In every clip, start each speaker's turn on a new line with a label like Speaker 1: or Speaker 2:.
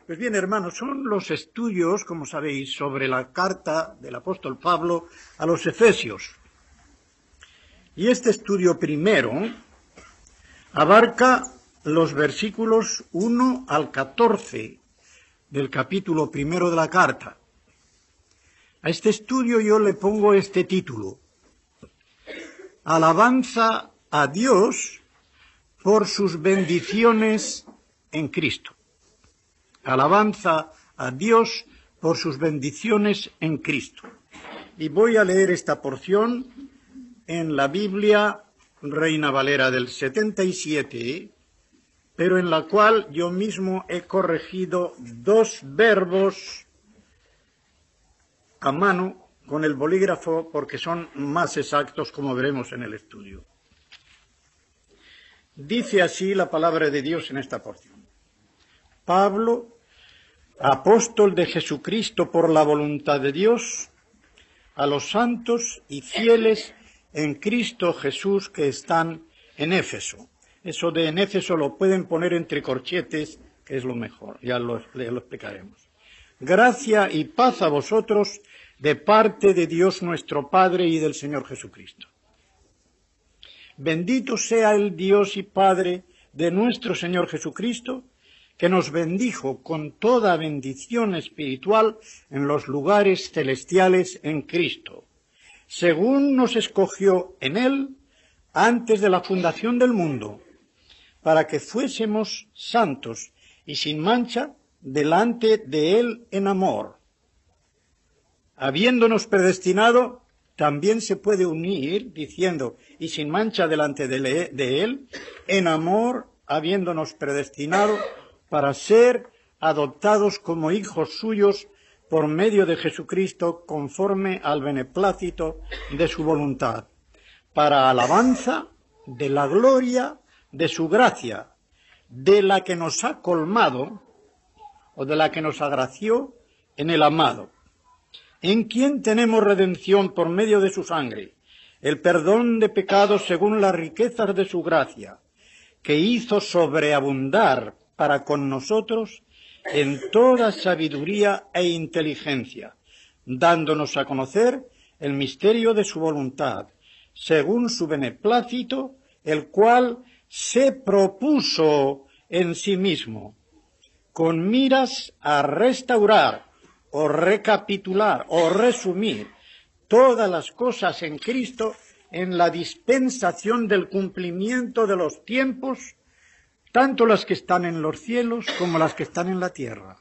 Speaker 1: Pues bien, hermanos, son los estudios, como sabéis, sobre la carta del apóstol Pablo a los Efesios. Y este estudio primero abarca los versículos 1 al 14 del capítulo primero de la carta. A este estudio yo le pongo este título: Alabanza a Dios por sus bendiciones en Cristo. Alabanza a Dios por sus bendiciones en Cristo. Y voy a leer esta porción en la Biblia Reina Valera del 77, pero en la cual yo mismo he corregido dos verbos a mano con el bolígrafo porque son más exactos, como veremos en el estudio. Dice así la palabra de Dios en esta porción: Pablo, apóstol de Jesucristo por la voluntad de Dios, a los santos y fieles en Cristo Jesús que están en Éfeso. Eso de en Éfeso lo pueden poner entre corchetes, que es lo mejor, ya lo explicaremos. Gracia y paz a vosotros de parte de Dios nuestro Padre y del Señor Jesucristo. Bendito sea el Dios y Padre de nuestro Señor Jesucristo, que nos bendijo con toda bendición espiritual en los lugares celestiales en Cristo, según nos escogió en Él antes de la fundación del mundo, para que fuésemos santos y sin mancha delante de Él en amor. Habiéndonos predestinado, también se puede unir diciendo, y sin mancha delante de Él, en amor, habiéndonos predestinado para ser adoptados como hijos suyos por medio de Jesucristo, conforme al beneplácito de su voluntad, para alabanza de la gloria de su gracia, de la que nos ha colmado, o de la que nos agració en el amado, en quien tenemos redención por medio de su sangre, el perdón de pecados según las riquezas de su gracia, que hizo sobreabundar para con nosotros en toda sabiduría e inteligencia, dándonos a conocer el misterio de su voluntad, según su beneplácito, el cual se propuso en sí mismo, con miras a restaurar, o recapitular, o resumir todas las cosas en Cristo en la dispensación del cumplimiento de los tiempos, tanto las que están en los cielos como las que están en la tierra,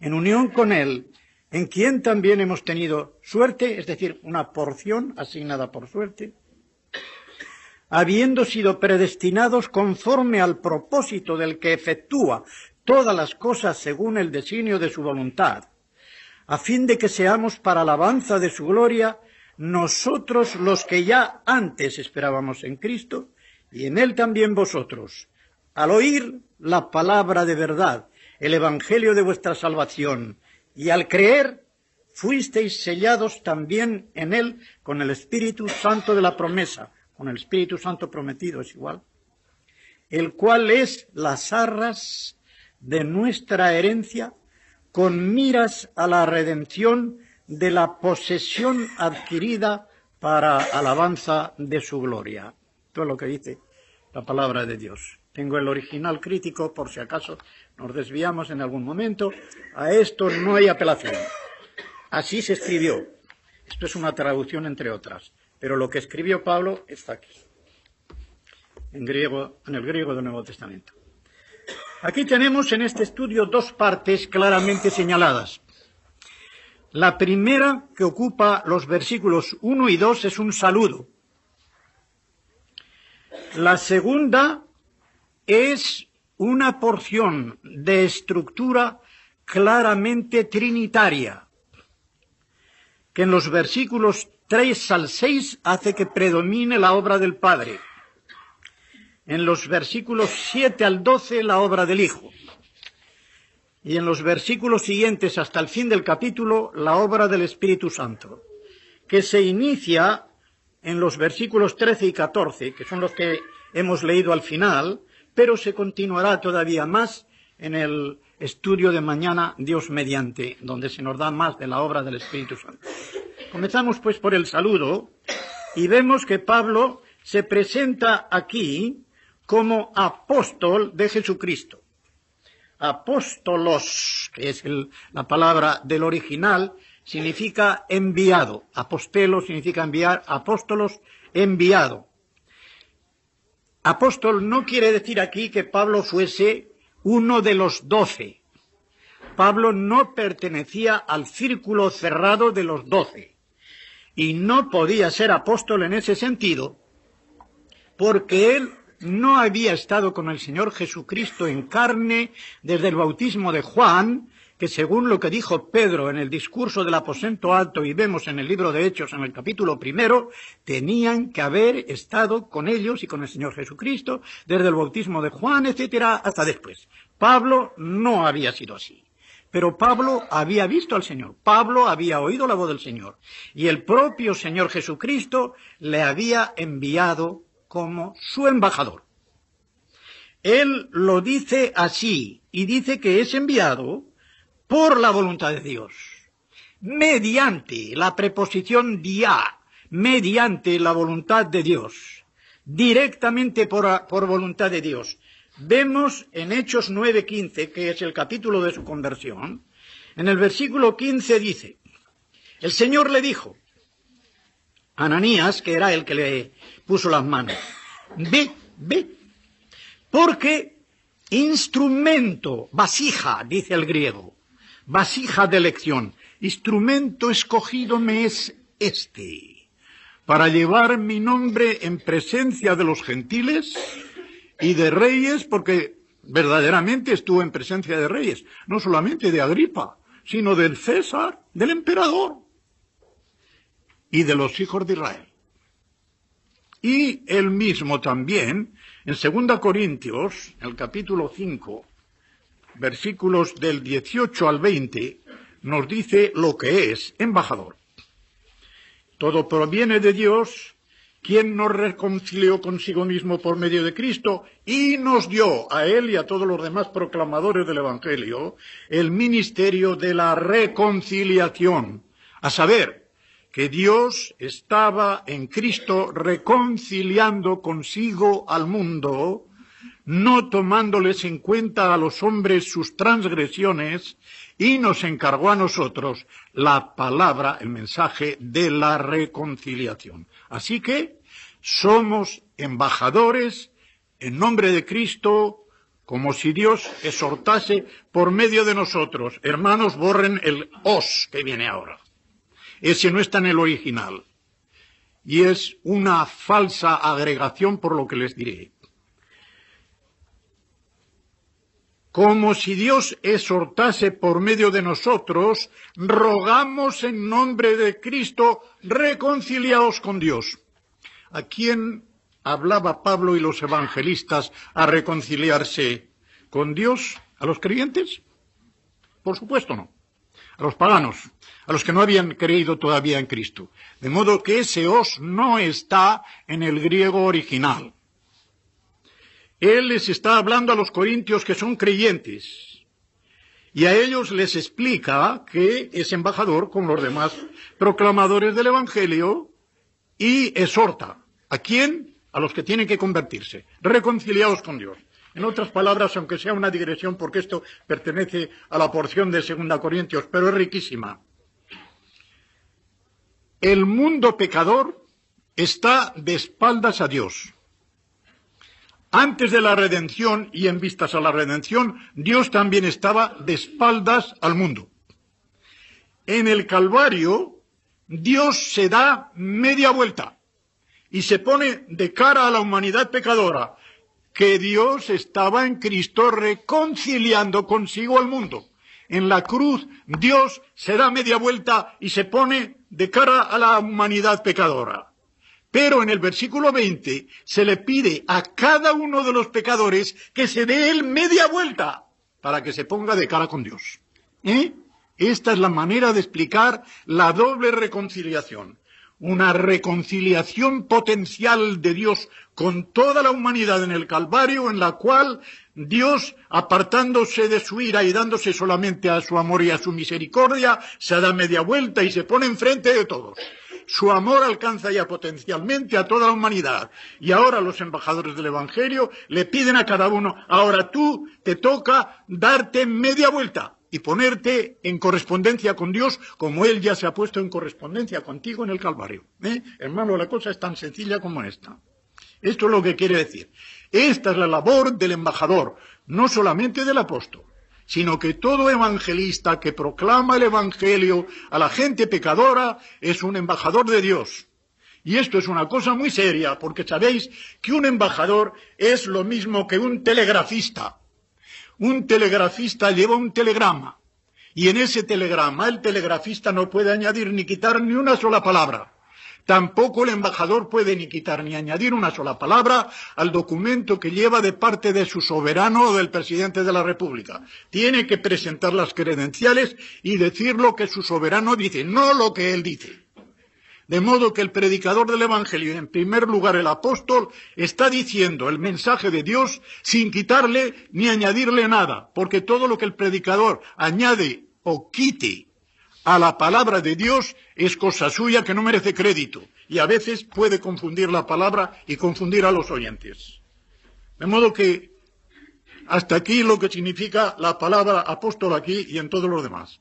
Speaker 1: en unión con Él, en quien también hemos tenido suerte, es decir, una porción asignada por suerte, habiendo sido predestinados conforme al propósito del que efectúa todas las cosas según el designio de su voluntad, a fin de que seamos para alabanza de su gloria, nosotros los que ya antes esperábamos en Cristo, y en Él también vosotros, al oír la palabra de verdad, el evangelio de vuestra salvación, y al creer, fuisteis sellados también en Él con el Espíritu Santo de la promesa, con el Espíritu Santo prometido, es igual, el cual es las arras de nuestra herencia, con miras a la redención de la posesión adquirida para alabanza de su gloria. Todo lo que dice la palabra de Dios. Tengo el original crítico por si acaso nos desviamos en algún momento. A esto no hay apelación. Así se escribió. Esto es una traducción entre otras. Pero lo que escribió Pablo está aquí, en griego, en el griego del Nuevo Testamento. Aquí tenemos en este estudio dos partes claramente señaladas. La primera, que ocupa los versículos 1 y 2, es un saludo. La segunda es una porción de estructura claramente trinitaria, que en los versículos 3 al 6 hace que predomine la obra del Padre. En los versículos 7 al 12 la obra del Hijo. Y en los versículos siguientes hasta el fin del capítulo la obra del Espíritu Santo, que se inicia en los versículos 13 y 14, que son los que hemos leído al final, pero se continuará todavía más en el estudio de mañana, Dios mediante, donde se nos da más de la obra del Espíritu Santo. Comenzamos pues por el saludo y vemos que Pablo se presenta aquí como apóstol de Jesucristo. Apóstolos, que es la palabra del original, significa enviado. Apostelo significa enviar, apóstolos, enviado. Apóstol no quiere decir aquí que Pablo fuese uno de los 12. Pablo no pertenecía al círculo cerrado de los 12 y no podía ser apóstol en ese sentido porque él no había estado con el Señor Jesucristo en carne desde el bautismo de Juan, que según lo que dijo Pedro en el discurso del aposento alto y vemos en el libro de Hechos en el capítulo 1, tenían que haber estado con ellos y con el Señor Jesucristo desde el bautismo de Juan, etcétera, hasta después. Pablo no había sido así. Pero Pablo había visto al Señor, Pablo había oído la voz del Señor, y el propio Señor Jesucristo le había enviado como su embajador. Él lo dice así, y dice que es enviado por la voluntad de Dios, mediante la preposición dia, mediante la voluntad de Dios, directamente por voluntad de Dios. Vemos en Hechos 9:15, que es el capítulo de su conversión, en el versículo 15 dice, el Señor le dijo, Ananías, que era el que le puso las manos, ve, porque instrumento, vasija, dice el griego, vasija de elección, instrumento escogido me es este, para llevar mi nombre en presencia de los gentiles y de reyes, porque verdaderamente estuvo en presencia de reyes, no solamente de Agripa, sino del César, del emperador y de los hijos de Israel. Y él mismo también, en 2 Corintios, el capítulo 5, versículos del 18 al 20, nos dice lo que es embajador. Todo proviene de Dios, quien nos reconcilió consigo mismo por medio de Cristo y nos dio a él y a todos los demás proclamadores del Evangelio el ministerio de la reconciliación, a saber, que Dios estaba en Cristo reconciliando consigo al mundo, no tomándoles en cuenta a los hombres sus transgresiones, y nos encargó a nosotros la palabra, el mensaje de la reconciliación. Así que somos embajadores en nombre de Cristo, como si Dios exhortase por medio de nosotros. Hermanos, borren el os que viene ahora. Ese no está en el original. Y es una falsa agregación por lo que les diré. Como si Dios exhortase por medio de nosotros, rogamos en nombre de Cristo, reconciliaos con Dios. ¿A quién hablaba Pablo y los evangelistas a reconciliarse con Dios? ¿A los creyentes? Por supuesto no. A los paganos, a los que no habían creído todavía en Cristo. De modo que ese os no está en el griego original. Él les está hablando a los corintios que son creyentes y a ellos les explica que es embajador con los demás proclamadores del Evangelio y exhorta. ¿A quién? A los que tienen que convertirse. Reconciliados con Dios. En otras palabras, aunque sea una digresión, porque esto pertenece a la porción de 2 Corintios, pero es riquísima. El mundo pecador está de espaldas a Dios. Antes de la redención y en vistas a la redención, Dios también estaba de espaldas al mundo. En el Calvario, Dios se da media vuelta y se pone de cara a la humanidad pecadora, que Dios estaba en Cristo reconciliando consigo al mundo. En la cruz, Dios se da media vuelta y se pone de cara a la humanidad pecadora. Pero en el versículo 20 se le pide a cada uno de los pecadores que se dé él media vuelta para que se ponga de cara con Dios. Esta es la manera de explicar la doble reconciliación. Una reconciliación potencial de Dios con toda la humanidad en el Calvario, en la cual Dios, apartándose de su ira y dándose solamente a su amor y a su misericordia, se da media vuelta y se pone enfrente de todos. Su amor alcanza ya potencialmente a toda la humanidad. Y ahora los embajadores del Evangelio le piden a cada uno, ahora tú te toca darte media vuelta y ponerte en correspondencia con Dios como Él ya se ha puesto en correspondencia contigo en el Calvario. Hermano, la cosa es tan sencilla como esta. Esto es lo que quiere decir. Esta es la labor del embajador, no solamente del apóstol, sino que todo evangelista que proclama el Evangelio a la gente pecadora es un embajador de Dios. Y esto es una cosa muy seria, porque sabéis que un embajador es lo mismo que un telegrafista. Un telegrafista lleva un telegrama, y en ese telegrama el telegrafista no puede añadir ni quitar ni una sola palabra. Tampoco el embajador puede ni quitar ni añadir una sola palabra al documento que lleva de parte de su soberano o del presidente de la República. Tiene que presentar las credenciales y decir lo que su soberano dice, no lo que él dice. De modo que el predicador del Evangelio, y en primer lugar el apóstol, está diciendo el mensaje de Dios sin quitarle ni añadirle nada, porque todo lo que el predicador añade o quite a la palabra de Dios es cosa suya que no merece crédito y a veces puede confundir la palabra y confundir a los oyentes. De modo que hasta aquí lo que significa la palabra apóstol aquí y en todos los demás.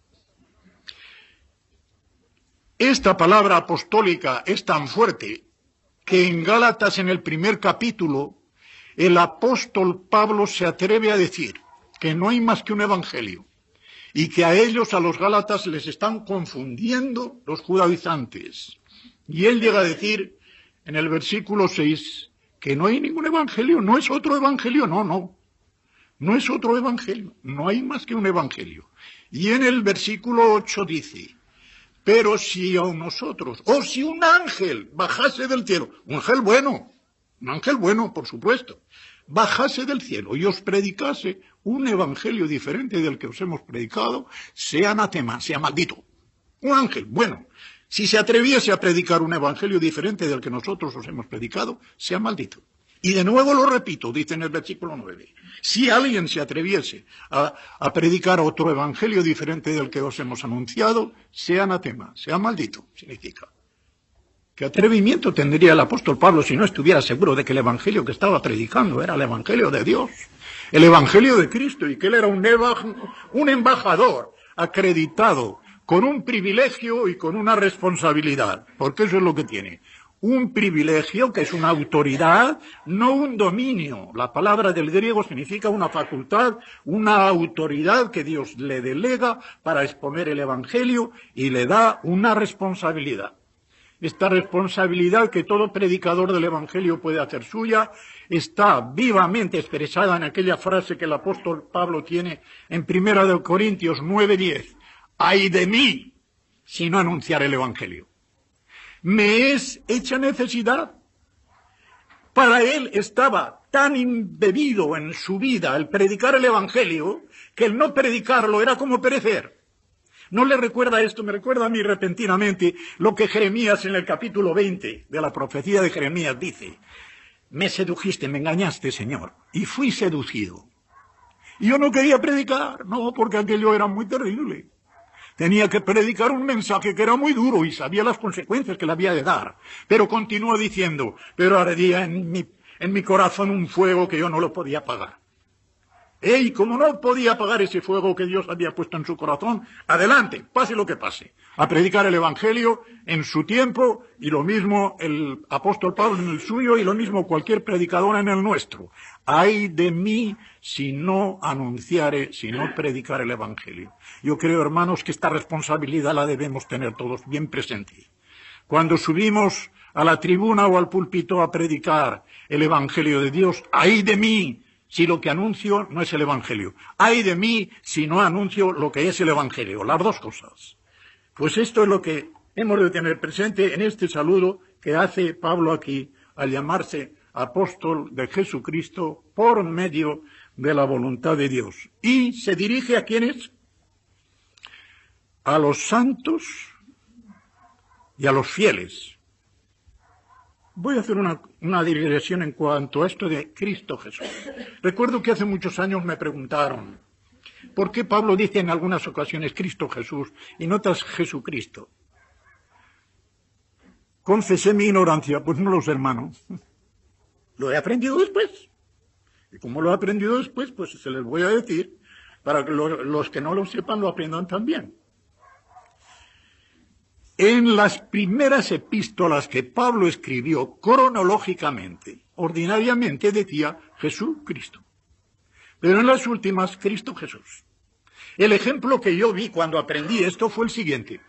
Speaker 1: Esta palabra apostólica es tan fuerte que en Gálatas en el primer capítulo el apóstol Pablo se atreve a decir que no hay más que un evangelio. Y que a ellos, a los gálatas, les están confundiendo los judaizantes. Y él llega a decir, en el versículo 6, que no hay ningún evangelio, no es otro evangelio, no es otro evangelio, no hay más que un evangelio. Y en el versículo 8 dice, pero si a nosotros, o si un ángel bajase del cielo, un ángel bueno, por supuesto, bajase del cielo y os predicase un evangelio diferente del que os hemos predicado, sea anatema, sea maldito. Un ángel, bueno, si se atreviese a predicar un evangelio diferente del que nosotros os hemos predicado, sea maldito. Y de nuevo lo repito, dice en el versículo 9, si alguien se atreviese a predicar otro evangelio diferente del que os hemos anunciado, sea anatema, sea maldito, significa. ¿Qué atrevimiento tendría el apóstol Pablo si no estuviera seguro de que el evangelio que estaba predicando era el evangelio de Dios, el evangelio de Cristo, y que él era un embajador acreditado con un privilegio y con una responsabilidad? Porque eso es lo que tiene. Un privilegio que es una autoridad, no un dominio. La palabra del griego significa una facultad, una autoridad que Dios le delega para exponer el evangelio y le da una responsabilidad. Esta responsabilidad que todo predicador del Evangelio puede hacer suya está vivamente expresada en aquella frase que el apóstol Pablo tiene en 1 Corintios 9:10. ¡Ay de mí si no anunciar el Evangelio! Me es hecha necesidad. Para él estaba tan embebido en su vida el predicar el Evangelio que el no predicarlo era como perecer. ¿No le recuerda esto? Me recuerda a mí repentinamente lo que Jeremías en el capítulo 20 de la profecía de Jeremías dice. Me sedujiste, me engañaste, Señor, y fui seducido. Y yo no quería predicar, no, porque aquello era muy terrible. Tenía que predicar un mensaje que era muy duro y sabía las consecuencias que le había de dar. Pero continúa diciendo, pero ardía en mi corazón un fuego que yo no lo podía apagar. Y como no podía apagar ese fuego que Dios había puesto en su corazón, adelante, pase lo que pase, a predicar el Evangelio en su tiempo, y lo mismo el apóstol Pablo en el suyo, y lo mismo cualquier predicador en el nuestro. Ay de mí si no anunciare, si no predicar el Evangelio. Yo creo, hermanos, que esta responsabilidad la debemos tener todos bien presente. Cuando subimos a la tribuna o al púlpito a predicar el Evangelio de Dios, ay de mí si lo que anuncio no es el Evangelio. ¡Ay de mí si no anuncio lo que es el Evangelio! Las dos cosas. Pues esto es lo que hemos de tener presente en este saludo que hace Pablo aquí al llamarse apóstol de Jesucristo por medio de la voluntad de Dios. Y se dirige a ¿quiénes? A los santos y a los fieles. Voy a hacer una digresión en cuanto a esto de Cristo Jesús. Recuerdo que hace muchos años me preguntaron, ¿por qué Pablo dice en algunas ocasiones Cristo Jesús y en otras Jesucristo? Confesé mi ignorancia, pues no lo sé, hermano. Lo he aprendido después. Y como lo he aprendido después, pues se les voy a decir, para que los que no lo sepan lo aprendan también. En las primeras epístolas que Pablo escribió cronológicamente, ordinariamente decía Jesucristo. Pero en las últimas, Cristo Jesús. El ejemplo que yo vi cuando aprendí esto fue el siguiente.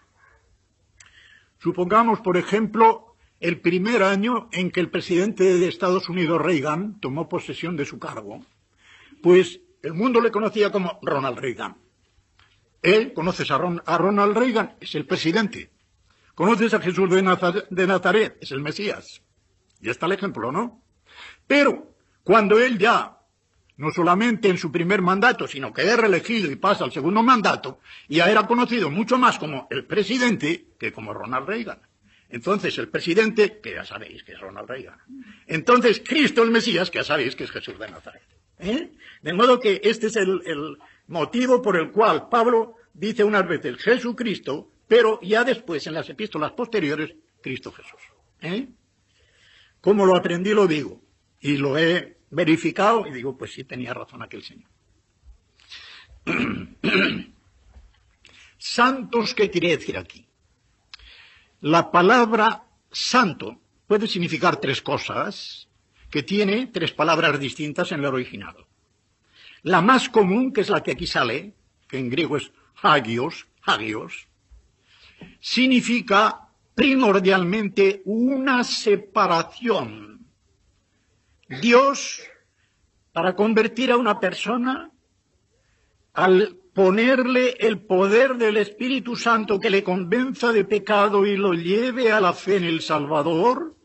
Speaker 1: Supongamos, por ejemplo, el primer año en que el presidente de Estados Unidos, Reagan, tomó posesión de su cargo, pues el mundo le conocía como Ronald Reagan. ¿Conoces a Ronald Reagan? Es el presidente. ¿Conoces a Jesús de Nazaret? Es el Mesías. Ya está el ejemplo, ¿no? Pero cuando él ya, no solamente en su primer mandato, sino que es reelegido y pasa al segundo mandato, ya era conocido mucho más como el presidente que como Ronald Reagan. Entonces el presidente, que ya sabéis que es Ronald Reagan. Entonces Cristo el Mesías, que ya sabéis que es Jesús de Nazaret. De modo que este es el motivo por el cual Pablo dice unas veces Jesucristo, pero ya después, en las epístolas posteriores, Cristo Jesús. Como lo aprendí, lo digo. Y lo he verificado y digo, pues sí, tenía razón aquel señor. Santos, ¿qué quiere decir aquí? La palabra santo puede significar tres cosas, que tiene tres palabras distintas en el original. La más común, que es la que aquí sale, que en griego es hagios, significa primordialmente una separación. Dios, para convertir a una persona, al ponerle el poder del Espíritu Santo que le convenza de pecado y lo lleve a la fe en el Salvador,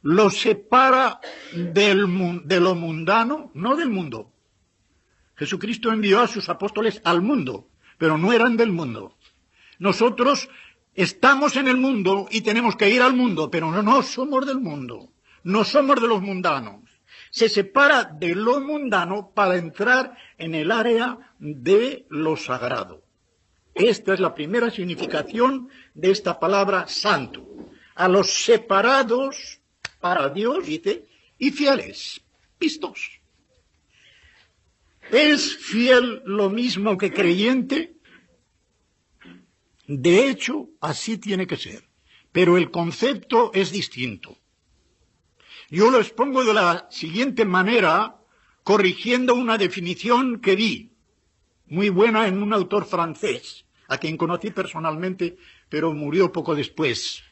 Speaker 1: lo separa de lo mundano, no del mundo. Jesucristo envió a sus apóstoles al mundo, pero no eran del mundo. Nosotros estamos en el mundo y tenemos que ir al mundo, pero no somos del mundo, no somos de los mundanos. Se separa de lo mundano para entrar en el área de lo sagrado. Esta es la primera significación de esta palabra santo. A los separados para Dios, dice, y fieles, pistos. ¿Es fiel lo mismo que creyente? De hecho, así tiene que ser, pero el concepto es distinto. Yo lo expongo de la siguiente manera, corrigiendo una definición que vi, muy buena en un autor francés, a quien conocí personalmente, pero murió poco después,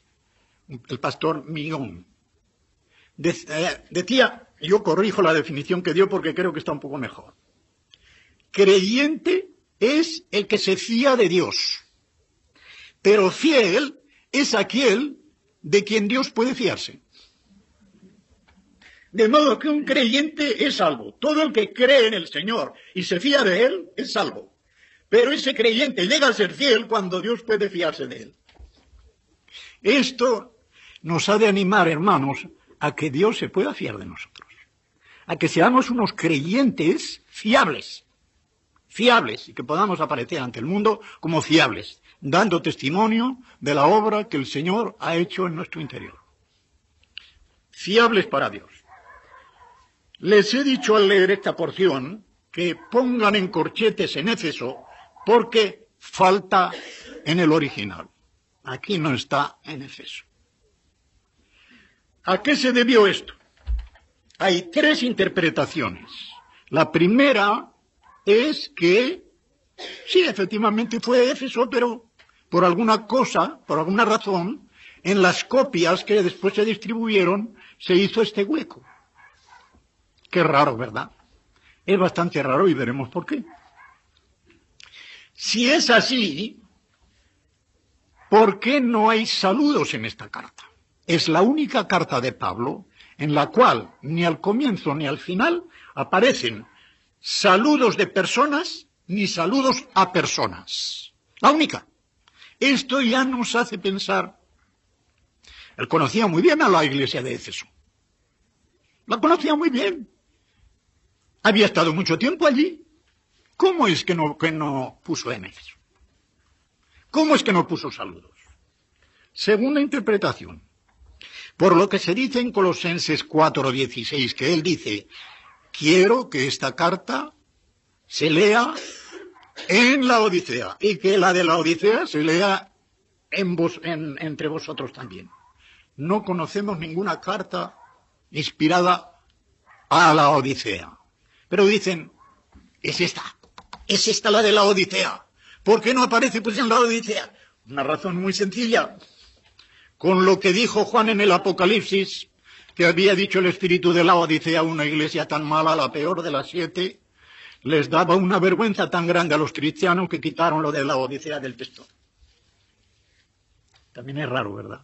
Speaker 1: el pastor Millon. Decía, yo corrijo la definición que dio porque creo que está un poco mejor. Creyente es el que se fía de Dios. Pero fiel es aquel de quien Dios puede fiarse. De modo que un creyente es salvo. Todo el que cree en el Señor y se fía de Él es salvo. Pero ese creyente llega a ser fiel cuando Dios puede fiarse de Él. Esto nos ha de animar, hermanos, a que Dios se pueda fiar de nosotros. A que seamos unos creyentes fiables. Y que podamos aparecer ante el mundo como fiables, dando testimonio de la obra que el Señor ha hecho en nuestro interior. Fiables para Dios. Les he dicho al leer esta porción que pongan en corchetes en Éfeso porque falta en el original. Aquí no está en Éfeso. ¿A qué se debió esto? Hay tres interpretaciones. La primera es que, sí, efectivamente fue Éfeso, pero por alguna cosa, por alguna razón, en las copias que después se distribuyeron, se hizo este hueco. Qué raro, ¿verdad? Es bastante raro y veremos por qué. Si es así, ¿por qué no hay saludos en esta carta? Es la única carta de Pablo en la cual ni al comienzo ni al final aparecen saludos de personas ni saludos a personas. La única. Esto ya nos hace pensar.
Speaker 2: Él conocía muy bien a la iglesia de Éfeso. La conocía muy bien. Había estado mucho tiempo allí. ¿Cómo es que no puso en Éfeso? ¿Cómo es que no puso saludos? Segunda interpretación. Por lo que se dice en Colosenses 4:16, que él dice, quiero que esta carta se lea en la Odisea y que la de la Odisea se lea entre vosotros también. No conocemos ninguna carta inspirada a la Odisea. Pero dicen, es esta la de la Odisea. ¿Por qué no aparece pues en la Odisea? Una razón muy sencilla. Con lo que dijo Juan en el Apocalipsis, que había dicho el espíritu de la Odisea, una iglesia tan mala, la peor de las 7, les daba una vergüenza tan grande a los cristianos que quitaron lo de la Odisea del texto. También es raro, ¿verdad?,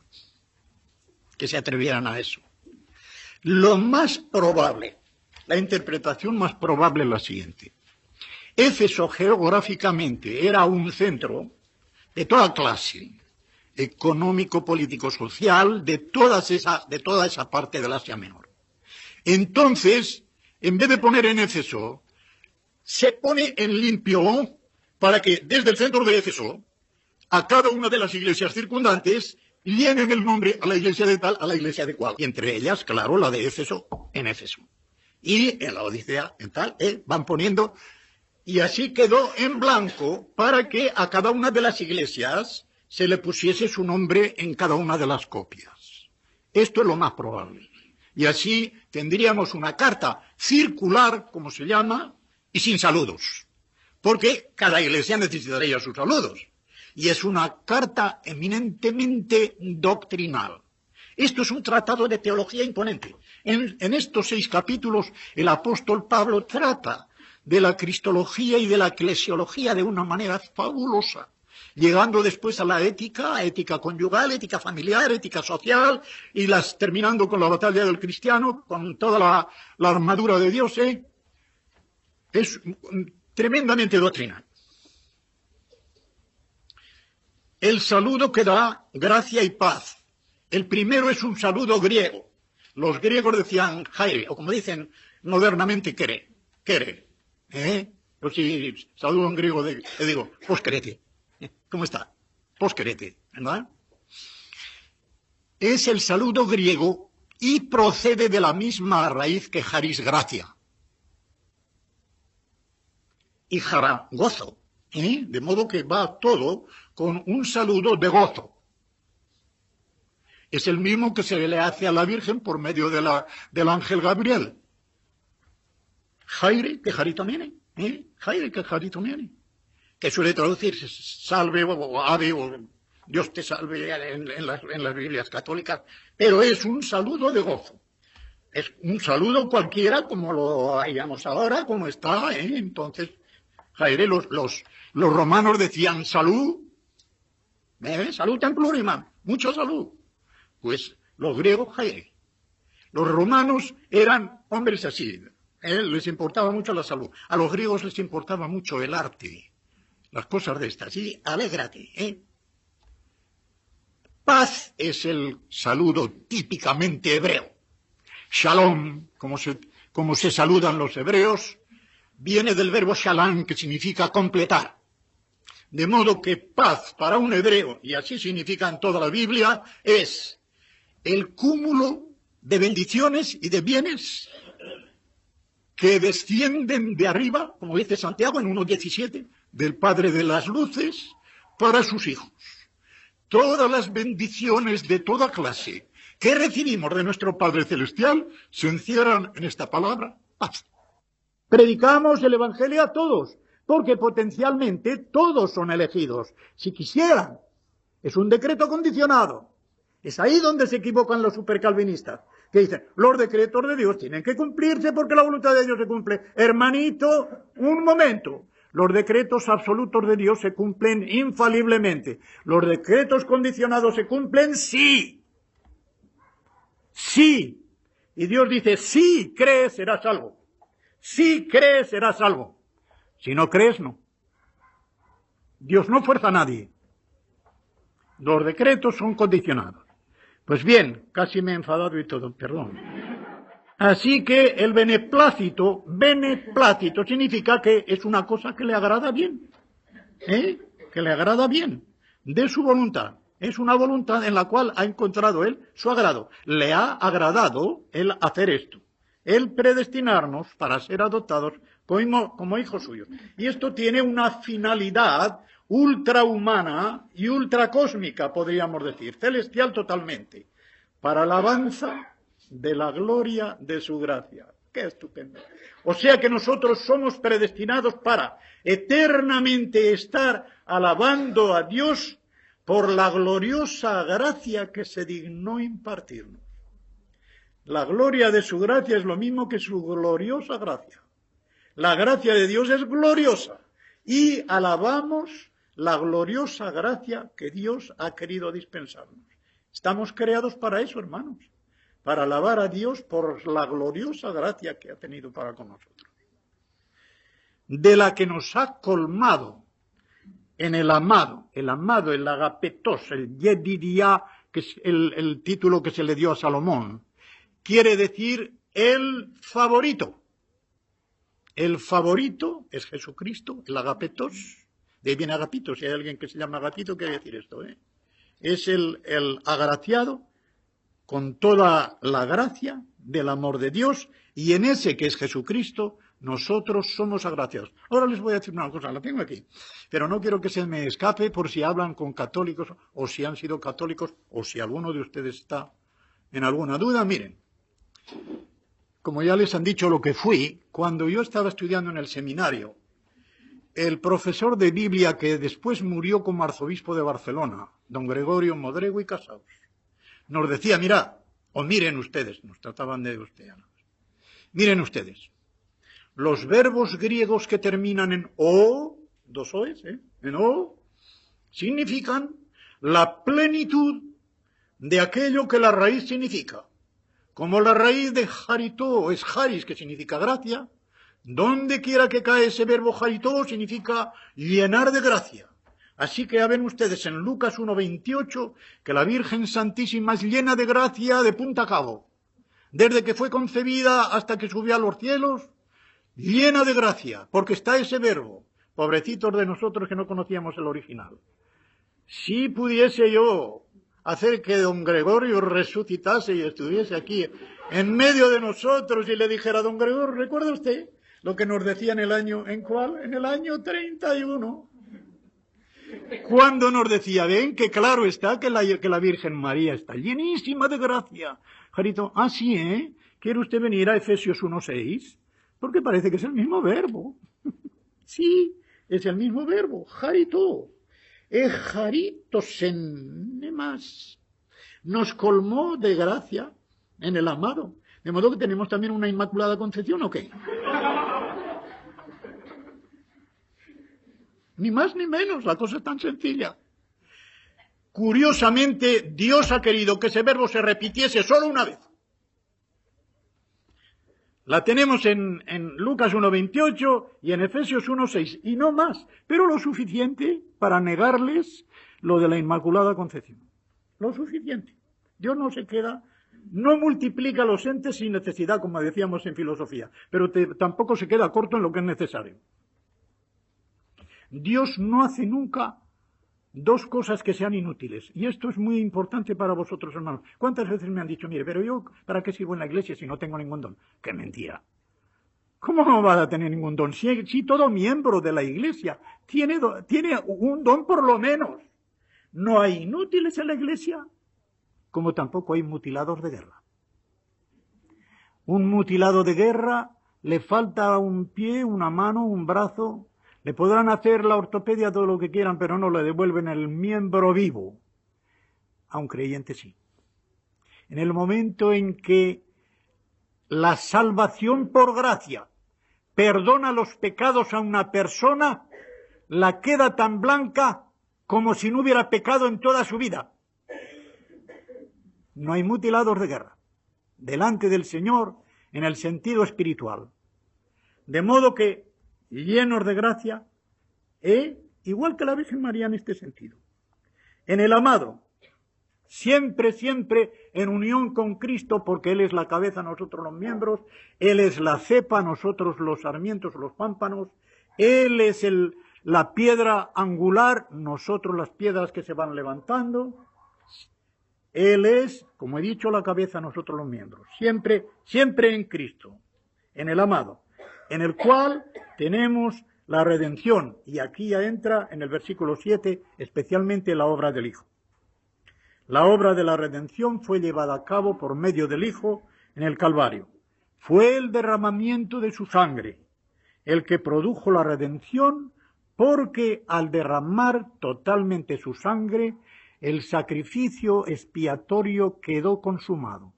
Speaker 2: que se atrevieran a eso. Lo más probable, la interpretación más probable es la siguiente. Éfeso geográficamente era un centro de toda clase, económico, político, social, de toda esa parte del Asia Menor. Entonces, en vez de poner en Éfeso, se pone en limpio para que desde el centro de Éfeso, a cada una de las iglesias circundantes, llenen el nombre a la iglesia de tal, a la iglesia de cual. Y entre ellas, claro, la de Éfeso, en Éfeso. Y en la Odisea, en tal, van poniendo. Y así quedó en blanco para que a cada una de las iglesias se le pusiese su nombre en cada una de las copias. Esto es lo más probable. Y así tendríamos una carta circular, como se llama, y sin saludos. Porque cada iglesia necesitaría sus saludos. Y es una carta eminentemente doctrinal. Esto es un tratado de teología imponente. En estos 6 capítulos el apóstol Pablo trata de la cristología y de la eclesiología de una manera fabulosa, llegando después a la ética conyugal, ética familiar, ética social, y terminando con la batalla del cristiano, con toda la armadura de Dios. Es tremendamente doctrinal. El saludo que da gracia y paz. El primero es un saludo griego. Los griegos decían jaire, o como dicen modernamente, quere. Yo si saludo en griego le digo, posquerete. ¿Cómo está? Posquerete, ¿verdad? Es el saludo griego y procede de la misma raíz que charis, gracia. Y jara, gozo. De modo que va todo con un saludo de gozo. Es el mismo que se le hace a la Virgen por medio del ángel Gabriel. Jaire, que jarito viene. Jaire, que jarito viene. Que suele traducirse salve o ave o Dios te salve en las Biblias católicas. Pero es un saludo de gozo. Es un saludo cualquiera como lo hayamos ahora, como está. Entonces, Jaire, los romanos decían salud. Salud en pluriman, mucho salud. Pues los griegos, jaire. Los romanos eran hombres así. Les importaba mucho la salud. A los griegos les importaba mucho el arte. Las cosas de estas. Y alégrate. Paz es el saludo típicamente hebreo. Shalom, como se saludan los hebreos, viene del verbo shalom, que significa completar. De modo que paz para un hebreo, y así significa en toda la Biblia, es el cúmulo de bendiciones y de bienes que descienden de arriba, como dice Santiago en 1:17, del Padre de las Luces, para sus hijos. Todas las bendiciones de toda clase que recibimos de nuestro Padre Celestial se encierran en esta palabra, paz. Predicamos el Evangelio a todos, porque potencialmente todos son elegidos, si quisieran. Es un decreto condicionado. Es ahí donde se equivocan los supercalvinistas, que dicen, los decretos de Dios tienen que cumplirse porque la voluntad de Dios se cumple. Hermanito, un momento. Los decretos absolutos de Dios se cumplen infaliblemente. Los decretos condicionados se cumplen sí. Sí. Y Dios dice, si crees, serás salvo. Si crees, serás salvo. Si no crees, no. Dios no fuerza a nadie. Los decretos son condicionados. Pues bien, casi me he enfadado y todo, perdón. Así que el beneplácito significa que es una cosa que le agrada bien, que le agrada bien, de su voluntad. Es una voluntad en la cual ha encontrado él su agrado. Le ha agradado el hacer esto, el predestinarnos para ser adoptados como hijos suyos. Y esto tiene una finalidad ultrahumana y ultracósmica, podríamos decir, celestial totalmente, para alabanza de la gloria de su gracia. ¡Qué estupendo! O sea que nosotros somos predestinados para eternamente estar alabando a Dios por la gloriosa gracia que se dignó impartirnos. La gloria de su gracia es lo mismo que su gloriosa gracia. La gracia de Dios es gloriosa y alabamos la gloriosa gracia que Dios ha querido dispensarnos. Estamos creados para eso, hermanos, para alabar a Dios por la gloriosa gracia que ha tenido para con nosotros, de la que nos ha colmado en el amado, el agapetos, el yedidia, que es el título que se le dio a Salomón, quiere decir el favorito. El favorito es Jesucristo, el agapetos, de ahí viene agapito, si hay alguien que se llama agapito, quiere decir esto, es el agraciado con toda la gracia del amor de Dios, y en ese que es Jesucristo, nosotros somos agraciados. Ahora les voy a decir una cosa, la tengo aquí, pero no quiero que se me escape por si hablan con católicos, o si han sido católicos, o si alguno de ustedes está en alguna duda. Miren, como ya les han dicho lo que fui, cuando yo estaba estudiando en el seminario, el profesor de Biblia que después murió como arzobispo de Barcelona, don Gregorio Modrego y Casaus, nos decía, mirad, o miren ustedes, nos trataban de usted, miren ustedes, los verbos griegos que terminan en o, dos oes, en o, significan la plenitud de aquello que la raíz significa. Como la raíz de jarito es haris, que significa gracia, donde quiera que cae ese verbo jarito significa llenar de gracia. Así que ya ven ustedes en Lucas 1:28 que la Virgen Santísima es llena de gracia de punta a cabo. Desde que fue concebida hasta que subió a los cielos, llena de gracia, porque está ese verbo. Pobrecitos de nosotros que no conocíamos el original. Si pudiese yo hacer que don Gregorio resucitase y estuviese aquí en medio de nosotros y le dijera, don Gregorio, ¿recuerda usted lo que nos decía en el año, ¿en cuál? En el año 31. Cuando nos decía, ven que claro está que la Virgen María está llenísima de gracia. Jarito, sí, ¿quiere usted venir a Efesios 1:6? Porque parece que es el mismo verbo. Sí, es el mismo verbo, jarito. Ejaritos nos colmó de gracia en el amado. De modo que tenemos también una Inmaculada Concepción, ¿o qué? Ni más ni menos, la cosa es tan sencilla. Curiosamente, Dios ha querido que ese verbo se repitiese solo una vez. La tenemos en Lucas 1:28 y en Efesios 1:6, y no más, pero lo suficiente para negarles lo de la Inmaculada Concepción. Lo suficiente. Dios no se queda, no multiplica los entes sin necesidad, como decíamos en filosofía, pero tampoco se queda corto en lo que es necesario. Dios no hace nunca dos cosas que sean inútiles. Y esto es muy importante para vosotros, hermanos. ¿Cuántas veces me han dicho, mire, pero yo, ¿para qué sirvo en la iglesia si no tengo ningún don? ¡Qué mentira! ¿Cómo no va a tener ningún don? Si todo miembro de la iglesia tiene un don por lo menos. No hay inútiles en la iglesia, como tampoco hay mutilados de guerra. Un mutilado de guerra le falta un pie, una mano, un brazo. Le podrán hacer la ortopedia todo lo que quieran, pero no le devuelven el miembro vivo. A un creyente sí. En el momento en que la salvación por gracia perdona los pecados a una persona, la queda tan blanca como si no hubiera pecado en toda su vida. No hay mutilados de guerra delante del Señor en el sentido espiritual. De modo que llenos de gracia, igual que la Virgen María en este sentido. En el amado,
Speaker 1: Siempre, siempre en unión con Cristo, porque Él es la cabeza, nosotros los miembros, Él es la cepa, nosotros los sarmientos, los pámpanos, Él es la piedra angular, nosotros las piedras que se van levantando. Él es, como he dicho, la cabeza, nosotros los miembros. Siempre, siempre en Cristo, en el amado, en el cual tenemos la redención. Y aquí ya entra en el versículo 7, especialmente la obra del Hijo. La obra de la redención fue llevada a cabo por medio del Hijo en el Calvario. Fue el derramamiento de su sangre el que produjo la redención, porque al derramar totalmente su sangre, el sacrificio expiatorio quedó consumado.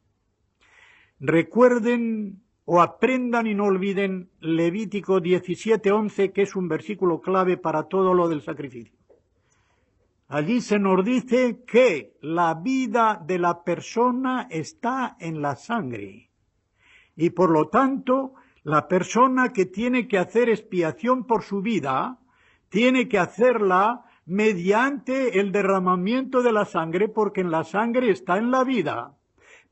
Speaker 1: Recuerden o aprendan y no olviden Levítico 17:11, que es un versículo clave para todo lo del sacrificio. Allí se nos dice que la vida de la persona está en la sangre. Y por lo tanto, la persona que tiene que hacer expiación por su vida, tiene que hacerla mediante el derramamiento de la sangre, porque en la sangre está en la vida.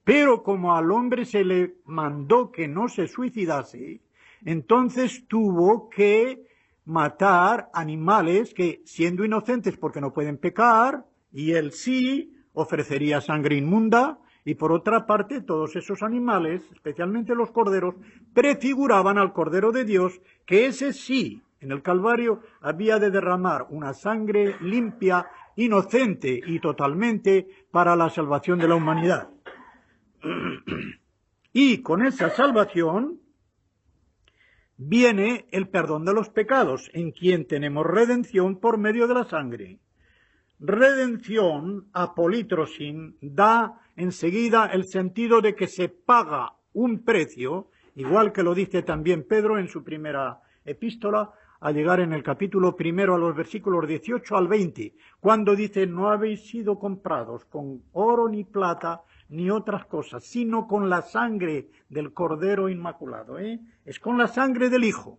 Speaker 1: Pero como al hombre se le mandó que no se suicidase, entonces tuvo que matar animales que, siendo inocentes porque no pueden pecar, y él sí ofrecería sangre inmunda, y por otra parte todos esos animales, especialmente los corderos, prefiguraban al Cordero de Dios, que ese sí, en el Calvario, había de derramar una sangre limpia, inocente y totalmente para la salvación de la humanidad. Y con esa salvación viene el perdón de los pecados, en quien tenemos redención por medio de la sangre. Redención, apolitrosin, da enseguida el sentido de que se paga un precio, igual que lo dice también Pedro en su primera epístola, al llegar en el capítulo 1 a los versículos 18 al 20, cuando dice: no habéis sido comprados con oro ni plata, ni otras cosas, sino con la sangre del Cordero Inmaculado. Es con la sangre del Hijo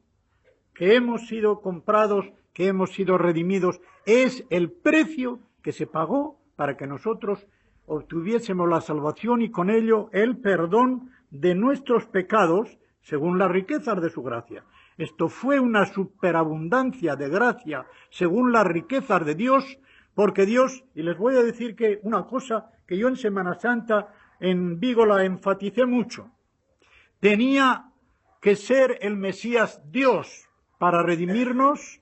Speaker 1: que hemos sido comprados, que hemos sido redimidos. Es el precio que se pagó para que nosotros obtuviésemos la salvación y con ello el perdón de nuestros pecados, según las riquezas de su gracia. Esto fue una superabundancia de gracia, según las riquezas de Dios, porque Dios, y les voy a decir que una cosa que yo en Semana Santa en Vigo la enfaticé mucho, tenía que ser el Mesías Dios para redimirnos,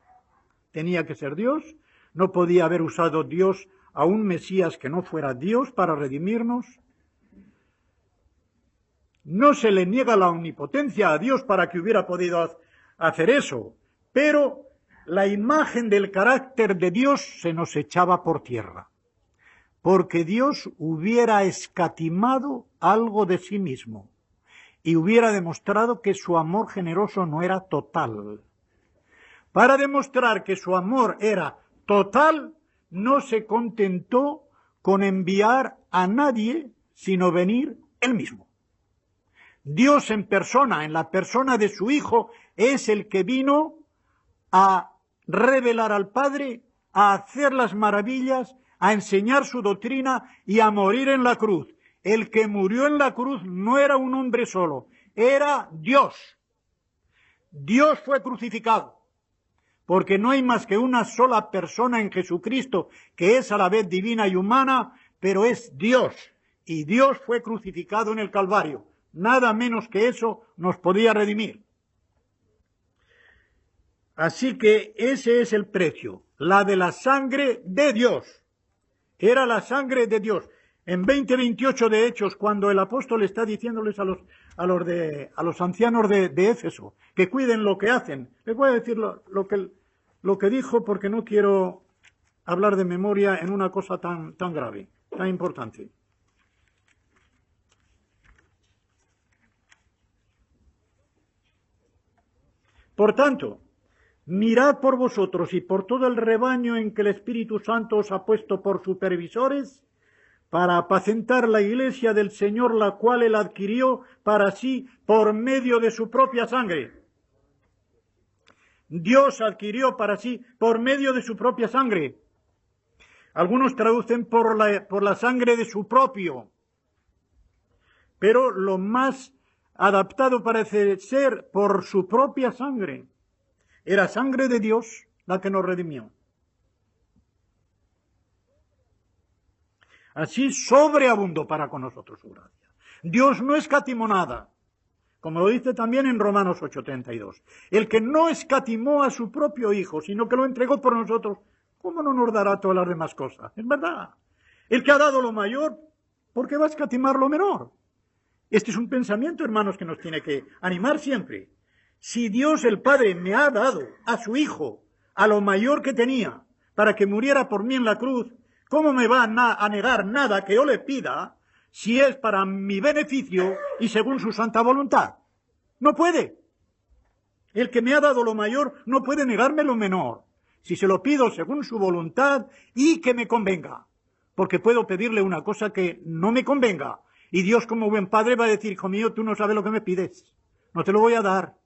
Speaker 1: tenía que ser Dios, no podía haber usado Dios a un Mesías que no fuera Dios para redimirnos. No se le niega la omnipotencia a Dios para que hubiera podido hacer eso, pero la imagen del carácter de Dios se nos echaba por tierra, porque Dios hubiera escatimado algo de sí mismo y hubiera demostrado que su amor generoso no era total. Para demostrar que su amor era total, no se contentó con enviar a nadie, sino venir él mismo. Dios en persona, en la persona de su Hijo, es el que vino a revelar al Padre, a hacer las maravillas, a enseñar su doctrina y a morir en la cruz. El que murió en la cruz no era un hombre solo, era Dios. Dios fue crucificado, porque no hay más que una sola persona en Jesucristo, que es a la vez divina y humana, pero es Dios. Y Dios fue crucificado en el Calvario. Nada menos que eso nos podía redimir. Así que ese es el precio, la de la sangre de Dios. Era la sangre de Dios. En 20:28 de Hechos, cuando el apóstol está diciéndoles a los ancianos de Éfeso que cuiden lo que hacen, les voy a decir lo que dijo, porque no quiero hablar de memoria en una cosa tan grave, tan importante. Por tanto, mirad por vosotros y por todo el rebaño en que el Espíritu Santo os ha puesto por supervisores, para apacentar la iglesia del Señor, la cual él adquirió para sí por medio de su propia sangre. Dios adquirió para sí por medio de su propia sangre. Algunos traducen por la sangre de su propio. Pero lo más adaptado parece ser por su propia sangre. Era sangre de Dios la que nos redimió. Así sobreabundó para con nosotros su gracia. Dios no escatimó nada, como lo dice también en Romanos 8:32. El que no escatimó a su propio Hijo, sino que lo entregó por nosotros, ¿cómo no nos dará todas las demás cosas? Es verdad. El que ha dado lo mayor, ¿por qué va a escatimar lo menor? Este es un pensamiento, hermanos, que nos tiene que animar siempre. Si Dios el Padre me ha dado a su Hijo, a lo mayor que tenía, para que muriera por mí en la cruz, ¿cómo me va a negar nada que yo le pida si es para mi beneficio y según su santa voluntad? No puede. El que me ha dado lo mayor no puede negarme lo menor, si se lo pido según su voluntad y que me convenga. Porque puedo pedirle una cosa que no me convenga. Y Dios, como buen padre, va a decir: hijo mío, tú no sabes lo que me pides. No te lo voy a dar.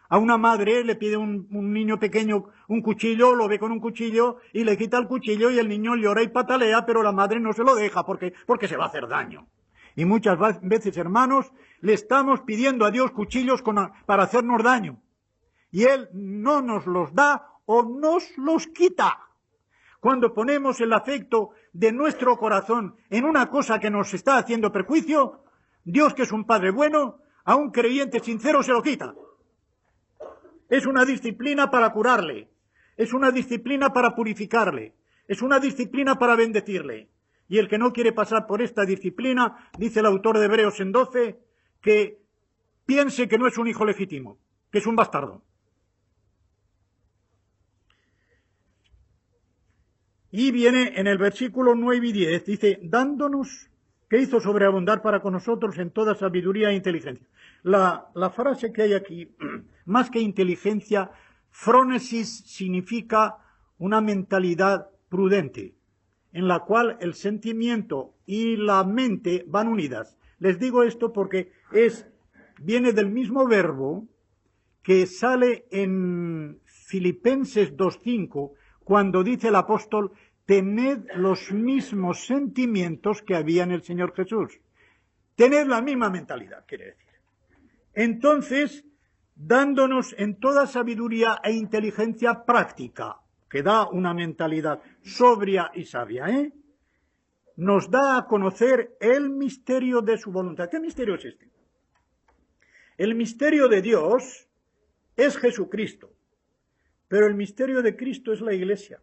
Speaker 1: A una madre le pide un niño pequeño un cuchillo, lo ve con un cuchillo y le quita el cuchillo y el niño llora y patalea, pero la madre no se lo deja porque se va a hacer daño. Y muchas veces, hermanos, le estamos pidiendo a Dios cuchillos para hacernos daño. Y Él no nos los da o nos los quita. Cuando ponemos el afecto de nuestro corazón en una cosa que nos está haciendo perjuicio, Dios, que es un Padre bueno, a un creyente sincero se lo quita. Es una disciplina para curarle, es una disciplina para purificarle, es una disciplina para bendecirle. Y el que no quiere pasar por esta disciplina, dice el autor de Hebreos en 12, que piense que no es un hijo legítimo, que es un bastardo. Y viene en el versículo 9 y 10, dice: dándonos, que hizo sobreabundar para con nosotros en toda sabiduría e inteligencia. La frase que hay aquí, más que inteligencia, phronesis significa una mentalidad prudente, en la cual el sentimiento y la mente van unidas. Les digo esto porque viene del mismo verbo que sale en Filipenses 2:5, cuando dice el apóstol: tened los mismos sentimientos que había en el Señor Jesús. Tened la misma mentalidad, quiere decir. Entonces, dándonos en toda sabiduría e inteligencia práctica, que da una mentalidad sobria y sabia, nos da a conocer el misterio de su voluntad. ¿Qué misterio es este? El misterio de Dios es Jesucristo, pero el misterio de Cristo es la Iglesia.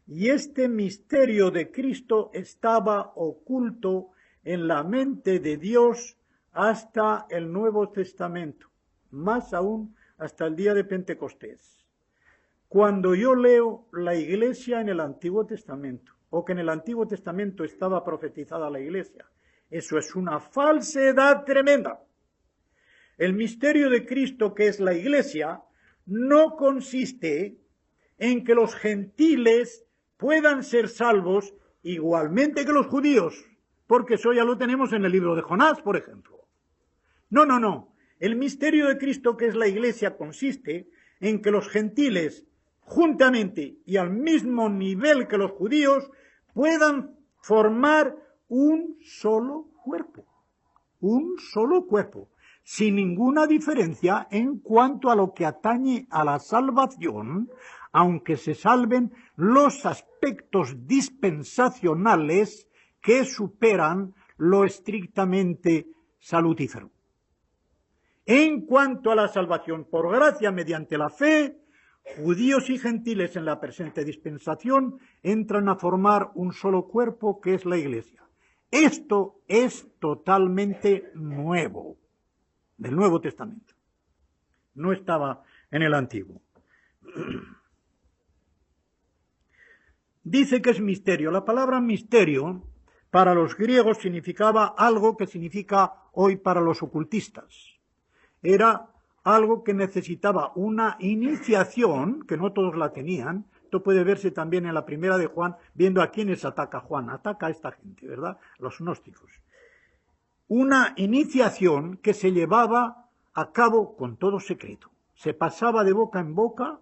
Speaker 1: Y este misterio de Cristo estaba oculto en la mente de Dios hasta el Nuevo Testamento, más aún hasta el día de Pentecostés. Cuando yo leo la Iglesia en el Antiguo Testamento, o que en el Antiguo Testamento estaba profetizada la Iglesia, eso es una falsedad tremenda. El misterio de Cristo, que es la Iglesia, no consiste en que los gentiles puedan ser salvos igualmente que los judíos, porque eso ya lo tenemos en el libro de Jonás, por ejemplo. No. El misterio de Cristo, que es la Iglesia, consiste en que los gentiles, juntamente y al mismo nivel que los judíos, puedan formar un solo cuerpo, sin ninguna diferencia en cuanto a lo que atañe a la salvación, aunque se salven los aspectos dispensacionales que superan lo estrictamente salutífero. En cuanto a la salvación por gracia mediante la fe, judíos y gentiles en la presente dispensación entran a formar un solo cuerpo, que es la Iglesia. Esto es totalmente nuevo, del Nuevo Testamento. No estaba en el Antiguo. Dice que es misterio. La palabra misterio para los griegos significaba algo que significa hoy para los ocultistas. Era algo que necesitaba una iniciación, que no todos la tenían. Esto puede verse también en la primera de Juan, viendo a quiénes ataca Juan. Ataca a esta gente, ¿verdad? Los gnósticos. Una iniciación que se llevaba a cabo con todo secreto. Se pasaba de boca en boca,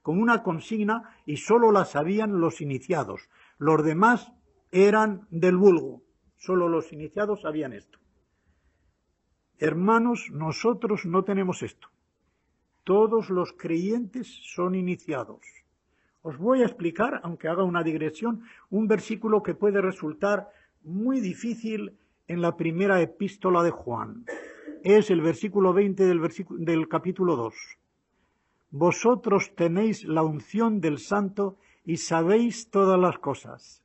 Speaker 1: como una consigna y solo la sabían los iniciados. Los demás eran del vulgo, solo los iniciados sabían esto. Hermanos, nosotros no tenemos esto. Todos los creyentes son iniciados. Os voy a explicar, aunque haga una digresión, un versículo que puede resultar muy difícil en la primera epístola de Juan. Es el versículo 20 del capítulo 2. Vosotros tenéis la unción del Santo y sabéis todas las cosas.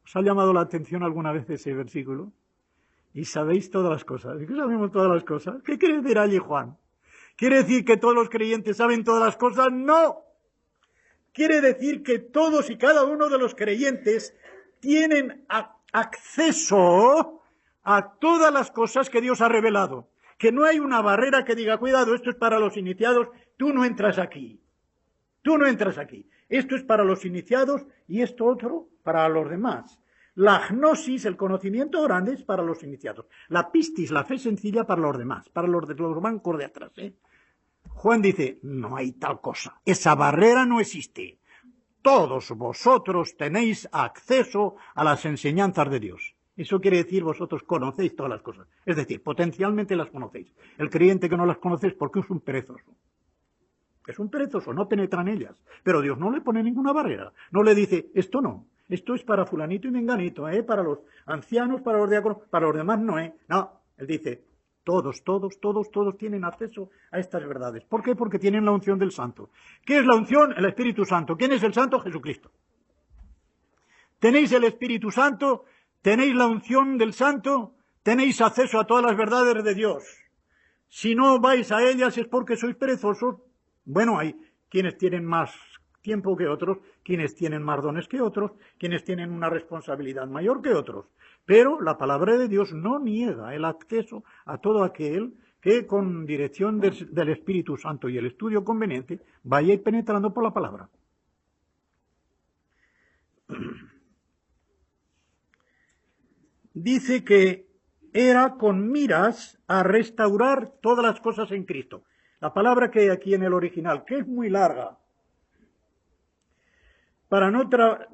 Speaker 1: ¿Os ha llamado la atención alguna vez ese versículo? Y sabéis todas las cosas. ¿Y qué sabemos todas las cosas? ¿Qué quiere decir allí Juan? ¿Quiere decir que todos los creyentes saben todas las cosas? No. Quiere decir que todos y cada uno de los creyentes tienen acceso a todas las cosas que Dios ha revelado. Que no hay una barrera que diga, cuidado, esto es para los iniciados, tú no entras aquí. Tú no entras aquí. Esto es para los iniciados y esto otro para los demás. La gnosis, el conocimiento grande, es para los iniciados. La pistis, la fe sencilla, para los demás, para los de los bancos de atrás. Juan dice, no hay tal cosa. Esa barrera no existe. Todos vosotros tenéis acceso a las enseñanzas de Dios. Eso quiere decir vosotros conocéis todas las cosas. Es decir, potencialmente las conocéis. El creyente que no las conoce es porque es un perezoso. Es un perezoso, no penetra en ellas. Pero Dios no le pone ninguna barrera. No le dice, esto no. Esto es para fulanito y menganito, para los ancianos, para los diáconos, para los demás no, No, él dice, todos tienen acceso a estas verdades. ¿Por qué? Porque tienen la unción del Santo. ¿Qué es la unción? El Espíritu Santo. ¿Quién es el Santo? Jesucristo. Tenéis el Espíritu Santo, tenéis la unción del Santo, tenéis acceso a todas las verdades de Dios. Si no vais a ellas es porque sois perezosos. Bueno, hay quienes tienen más tiempo que otros, quienes tienen más dones que otros, quienes tienen una responsabilidad mayor que otros. Pero la palabra de Dios no niega el acceso a todo aquel que con dirección del Espíritu Santo y el estudio conveniente vaya penetrando por la palabra. Dice que era con miras a restaurar todas las cosas en Cristo. La palabra que hay aquí en el original, que es muy larga,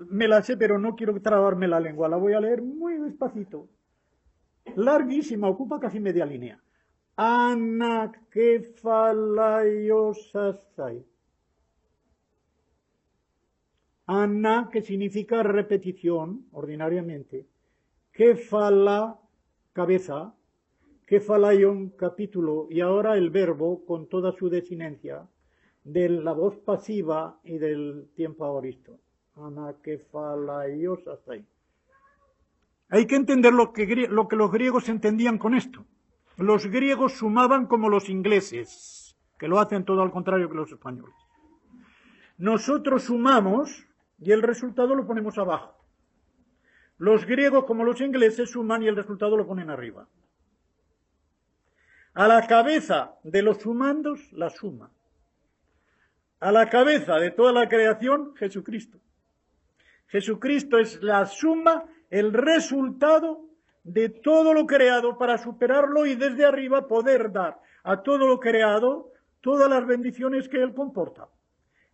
Speaker 1: me la sé, pero no quiero trabarme la lengua, la voy a leer muy despacito. Larguísima, ocupa casi media línea. Anakefalayosasai. Ana, que significa repetición, ordinariamente. Kefala, cabeza. Kefalayon, capítulo. Y ahora el verbo, con toda su desinencia, de la voz pasiva y del tiempo aoristo. Anakefalayosasai. Hay que entender lo que los griegos entendían con esto. Los griegos sumaban como los ingleses, que lo hacen todo al contrario que los españoles. Nosotros sumamos y el resultado lo ponemos abajo. Los griegos, como los ingleses, suman y el resultado lo ponen arriba. A la cabeza de los sumandos, la suma. A la cabeza de toda la creación, Jesucristo. Jesucristo es la suma, el resultado de todo lo creado para superarlo y desde arriba poder dar a todo lo creado todas las bendiciones que Él comporta.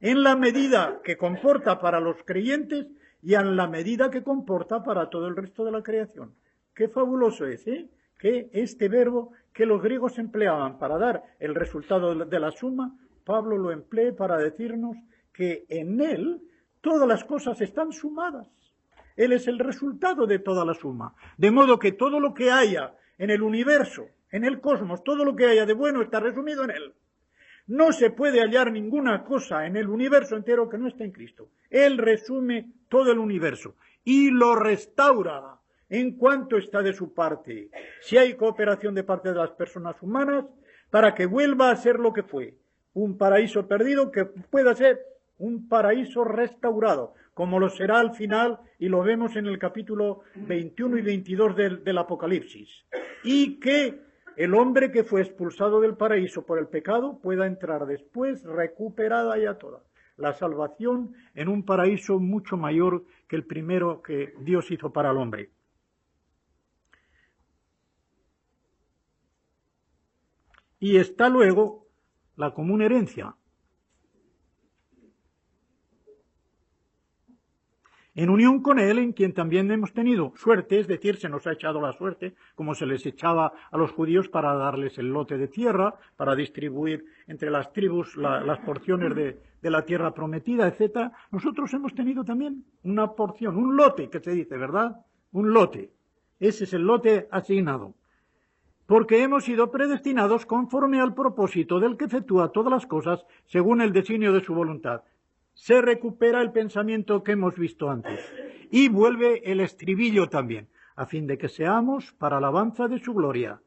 Speaker 1: En la medida que comporta para los creyentes y en la medida que comporta para todo el resto de la creación. Qué fabuloso es, que este verbo que los griegos empleaban para dar el resultado de la suma, Pablo lo emplee para decirnos que en Él todas las cosas están sumadas. Él es el resultado de toda la suma. De modo que todo lo que haya en el universo, en el cosmos, todo lo que haya de bueno está resumido en Él. No se puede hallar ninguna cosa en el universo entero que no esté en Cristo. Él resume todo el universo y lo restaura en cuanto está de su parte. Si hay cooperación de parte de las personas humanas, para que vuelva a ser lo que fue. Un paraíso perdido que pueda ser un paraíso restaurado, como lo será al final, y lo vemos en el capítulo 21 y 22 del Apocalipsis. Y que el hombre que fue expulsado del paraíso por el pecado pueda entrar después recuperada ya toda. La salvación en un paraíso mucho mayor que el primero que Dios hizo para el hombre. Y está luego la común herencia. en unión con Él, en quien también hemos tenido suerte, es decir, se nos ha echado la suerte, como se les echaba a los judíos para darles el lote de tierra, para distribuir entre las tribus las porciones de la tierra prometida, etc. Nosotros hemos tenido también una porción, un lote, que se dice, ¿verdad? Un lote. Ese es el lote asignado. Porque hemos sido predestinados conforme al propósito del que efectúa todas las cosas según el designio de su voluntad. Se recupera el pensamiento que hemos visto antes y vuelve el estribillo también, a fin de que seamos para alabanza de su gloria.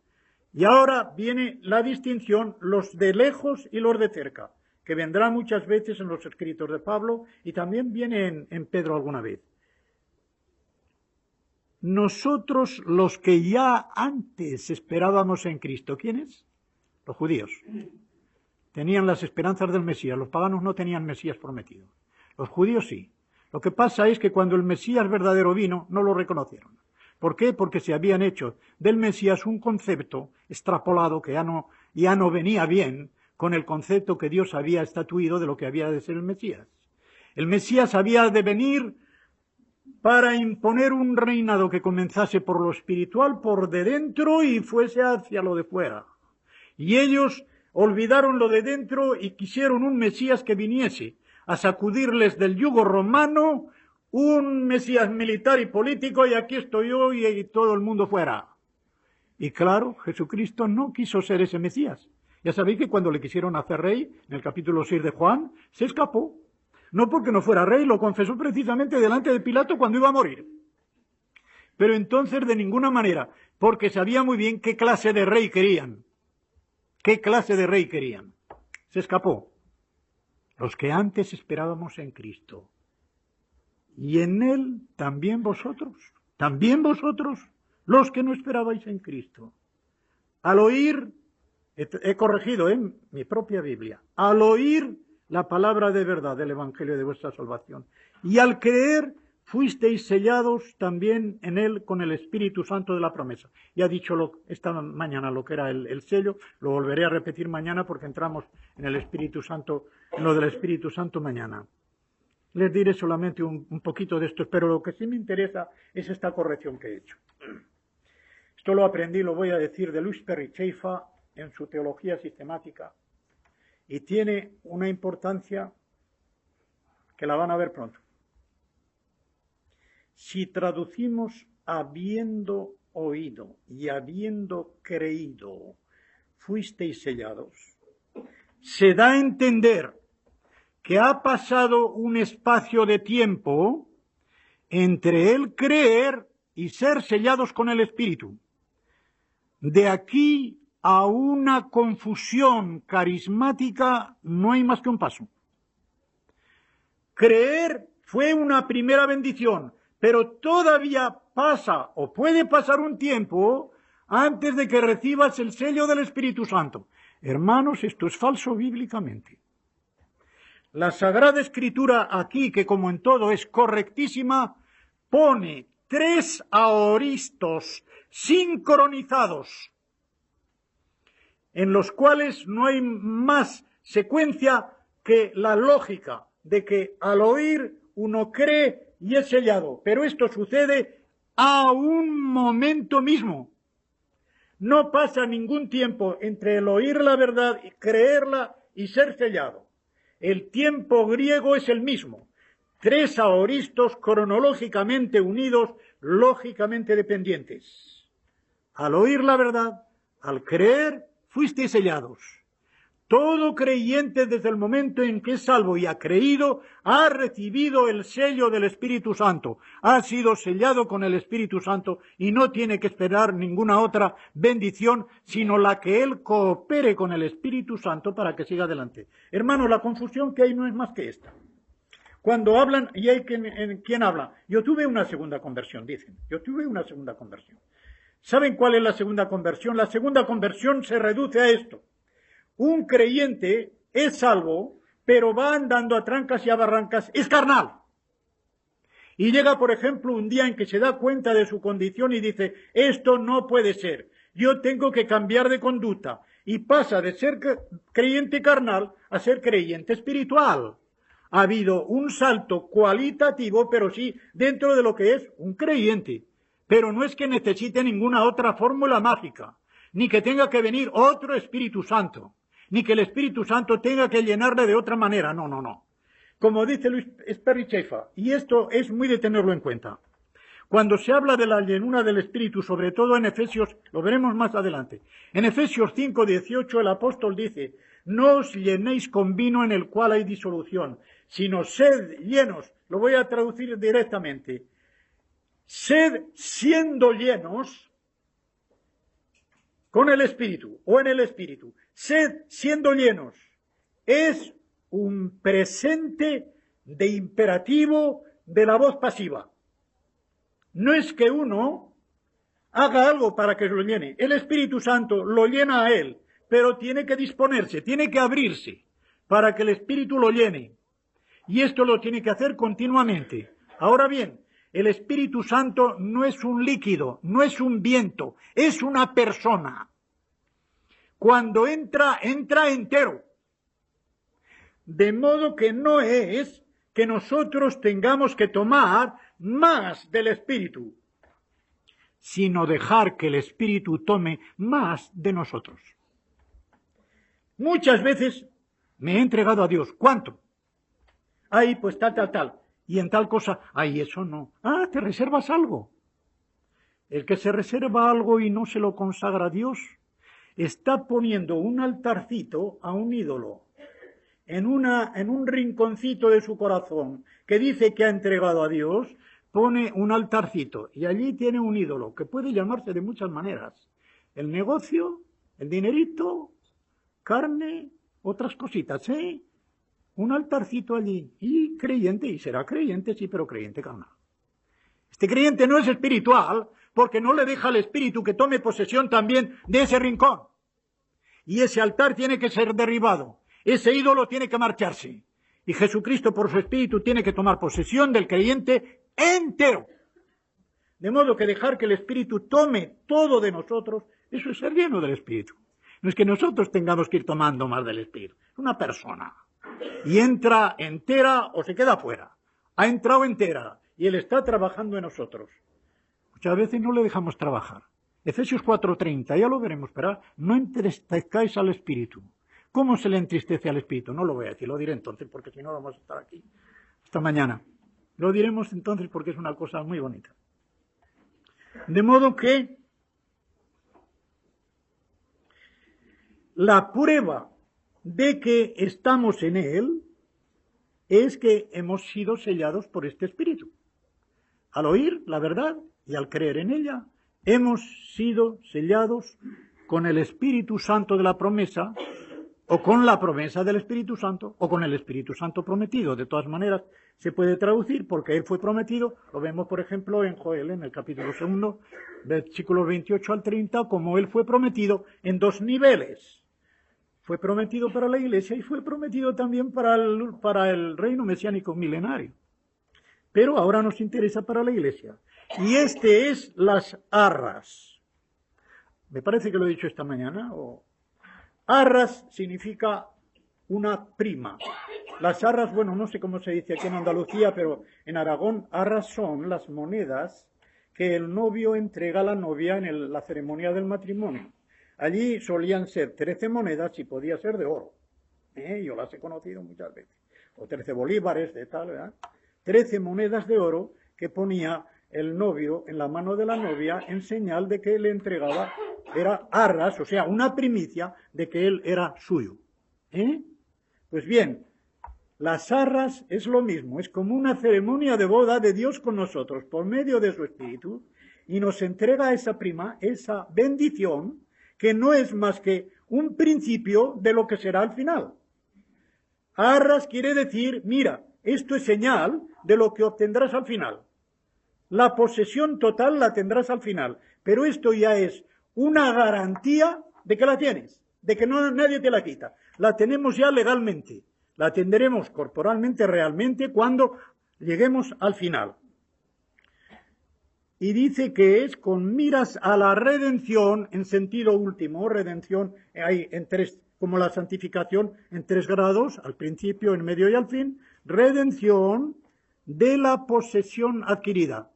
Speaker 1: Y ahora viene la distinción, los de lejos y los de cerca, que vendrá muchas veces en los escritos de Pablo y también viene en Pedro alguna vez. Nosotros, los que ya antes esperábamos en Cristo, ¿quiénes? Los judíos. Tenían las esperanzas del Mesías, los paganos no tenían Mesías prometido. Los judíos sí. Lo que pasa es que cuando el Mesías verdadero vino, no lo reconocieron. ¿Por qué? Porque se habían hecho del Mesías un concepto extrapolado que ya no venía bien con el concepto que Dios había estatuido de lo que había de ser el Mesías. El Mesías había de venir para imponer un reinado que comenzase por lo espiritual, por de dentro y fuese hacia lo de fuera. Y ellos olvidaron lo de dentro y quisieron un Mesías que viniese a sacudirles del yugo romano, un Mesías militar y político, y aquí estoy yo y todo el mundo fuera. Y claro, Jesucristo no quiso ser ese Mesías. Ya sabéis que cuando le quisieron hacer rey, en el capítulo 6 de Juan, se escapó. No porque no fuera rey, lo confesó precisamente delante de Pilato cuando iba a morir. Pero entonces de ninguna manera, porque sabía muy bien qué clase de rey querían. ¿Qué clase de rey querían? Se escapó. Los que antes esperábamos en Cristo. Y en Él también vosotros, los que no esperabais en Cristo. Al oír, he corregido en mi propia Biblia, al oír la palabra de verdad del Evangelio de vuestra salvación, y al creer fuisteis sellados también en Él con el Espíritu Santo de la promesa. Ya he dicho esta mañana lo que era el sello, lo volveré a repetir mañana porque entramos en el Espíritu Santo, en lo del Espíritu Santo mañana. Les diré solamente un poquito de esto, pero lo que sí me interesa es esta corrección que he hecho. Esto lo aprendí, lo voy a decir, de Luis Perry-Chafer en su Teología Sistemática, y tiene una importancia que la van a ver pronto. Si traducimos habiendo oído y habiendo creído, fuisteis sellados, se da a entender que ha pasado un espacio de tiempo entre el creer y ser sellados con el Espíritu. De aquí a una confusión carismática no hay más que un paso. Creer fue una primera bendición, pero todavía pasa o puede pasar un tiempo antes de que recibas el sello del Espíritu Santo. Hermanos, esto es falso bíblicamente. La Sagrada Escritura aquí, que como en todo es correctísima, pone 3 aoristos sincronizados, en los cuales no hay más secuencia que la lógica de que al oír uno cree y es sellado. Pero esto sucede a un momento mismo. No pasa ningún tiempo entre el oír la verdad y creerla y ser sellado. El tiempo griego es el mismo. 3 aoristos cronológicamente unidos, lógicamente dependientes. Al oír la verdad, al creer, fuisteis sellados. Todo creyente desde el momento en que es salvo y ha creído, ha recibido el sello del Espíritu Santo. Ha sido sellado con el Espíritu Santo y no tiene que esperar ninguna otra bendición, sino la que él coopere con el Espíritu Santo para que siga adelante. Hermanos, la confusión que hay no es más que esta. Cuando hablan, y hay quien habla, yo tuve una segunda conversión, dicen. Yo tuve una segunda conversión. ¿Saben cuál es la segunda conversión? La segunda conversión se reduce a esto. Un creyente es salvo, pero va andando a trancas y a barrancas, es carnal. Y llega, por ejemplo, un día en que se da cuenta de su condición y dice, esto no puede ser, yo tengo que cambiar de conducta. Y pasa de ser creyente carnal a ser creyente espiritual. ha habido un salto cualitativo, pero sí dentro de lo que es un creyente. Pero no es que necesite ninguna otra fórmula mágica, ni que tenga que venir otro Espíritu Santo, ni que el Espíritu Santo tenga que llenarle de otra manera. No, no, no. Como dice Luis Sperry Chafer, y esto es muy de tenerlo en cuenta, cuando se habla de la llenura del Espíritu, sobre todo en Efesios, lo veremos más adelante, en Efesios 5:18 el apóstol dice: no os llenéis con vino en el cual hay disolución, sino sed llenos. Lo voy a traducir directamente. Sed siendo llenos con el Espíritu, o en el Espíritu. Sed siendo llenos. Es un presente de imperativo de la voz pasiva. No es que uno haga algo para que lo llene. El Espíritu Santo lo llena a él, pero tiene que disponerse, tiene que abrirse para que el Espíritu lo llene. Y esto lo tiene que hacer continuamente. Ahora bien, el Espíritu Santo no es un líquido, no es un viento, es una persona. Cuando entra, entra entero. De modo que no es que nosotros tengamos que tomar más del Espíritu, sino dejar que el Espíritu tome más de nosotros. Muchas veces me he entregado a Dios. ¿Cuánto? Ay, pues tal. Y en tal cosa, ay, eso no. Ah, te reservas algo. El que se reserva algo y no se lo consagra a Dios, está poniendo un altarcito a un ídolo en un rinconcito de su corazón que dice que ha entregado a Dios, pone un altarcito y allí tiene un ídolo que puede llamarse de muchas maneras. El negocio, el dinerito, carne, otras cositas, ¿eh? Un altarcito allí. Y creyente, y será creyente, sí, pero creyente carnal. Este creyente no es espiritual porque no le deja al Espíritu que tome posesión también de ese rincón. Y ese altar tiene que ser derribado. Ese ídolo tiene que marcharse. Y Jesucristo por su Espíritu tiene que tomar posesión del creyente entero. De modo que dejar que el Espíritu tome todo de nosotros, eso es ser lleno del Espíritu. No es que nosotros tengamos que ir tomando más del Espíritu. Es una persona. Y entra entera o se queda fuera. Ha entrado entera y Él está trabajando en nosotros. Muchas veces no le dejamos trabajar. Efesios 4:30, ya lo veremos, pero no entristezcáis al Espíritu. ¿Cómo se le entristece al Espíritu? No lo voy a decir, lo diré entonces, porque si no vamos a estar aquí hasta mañana. Lo diremos entonces porque es una cosa muy bonita. De modo que la prueba de que estamos en Él es que hemos sido sellados por este Espíritu. Al oír la verdad y al creer en ella, hemos sido sellados con el Espíritu Santo de la promesa, o con la promesa del Espíritu Santo, o con el Espíritu Santo prometido. De todas maneras, se puede traducir porque Él fue prometido. Lo vemos, por ejemplo, en Joel, en el capítulo 2, versículos 28 al 30, como Él fue prometido en dos niveles. Fue prometido para la Iglesia y fue prometido también para el reino mesiánico milenario. Pero ahora nos interesa para la Iglesia. Y este es las arras. Me parece que lo he dicho esta mañana, arras significa una prima. Las arras, bueno, no sé cómo se dice aquí en Andalucía, pero en Aragón, arras son las monedas que el novio entrega a la novia en la ceremonia del matrimonio. Allí solían ser 13 monedas y podía ser de oro. Yo las he conocido muchas veces. O 13 bolívares de tal, ¿verdad? 13 monedas de oro que ponía el novio en la mano de la novia en señal de que le entregaba, era arras, o sea, una primicia de que él era suyo. Pues bien, las arras es lo mismo, es como una ceremonia de boda de Dios con nosotros por medio de su Espíritu y nos entrega esa esa bendición que no es más que un principio de lo que será al final. Arras quiere decir, mira, esto es señal de lo que obtendrás al final. La posesión total la tendrás al final, pero esto ya es una garantía de que la tienes, de que nadie te la quita. La tenemos ya legalmente, la tendremos corporalmente, realmente, cuando lleguemos al final. Y dice que es con miras a la redención en sentido último. Redención hay en tres, como la santificación, en 3 grados, al principio, en medio y al fin. redención de la posesión adquirida.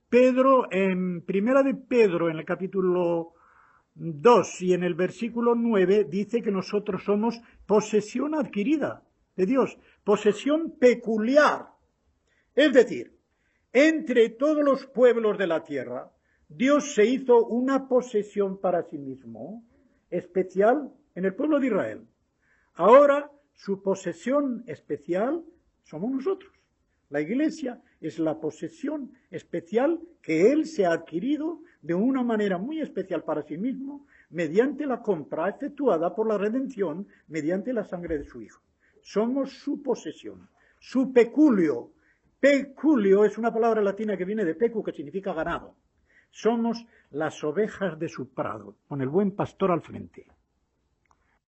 Speaker 1: Pedro, en Primera de Pedro, en el capítulo 2 y en el versículo 9, dice que nosotros somos posesión adquirida de Dios, posesión peculiar. Es decir, entre todos los pueblos de la tierra, Dios se hizo una posesión para sí mismo, especial en el pueblo de Israel. Ahora, su posesión especial somos nosotros. La Iglesia es la posesión especial que Él se ha adquirido de una manera muy especial para sí mismo, mediante la compra efectuada por la redención, mediante la sangre de su Hijo. Somos su posesión, su peculio. Peculio es una palabra latina que viene de pecu, que significa ganado. Somos las ovejas de su prado, con el buen pastor al frente.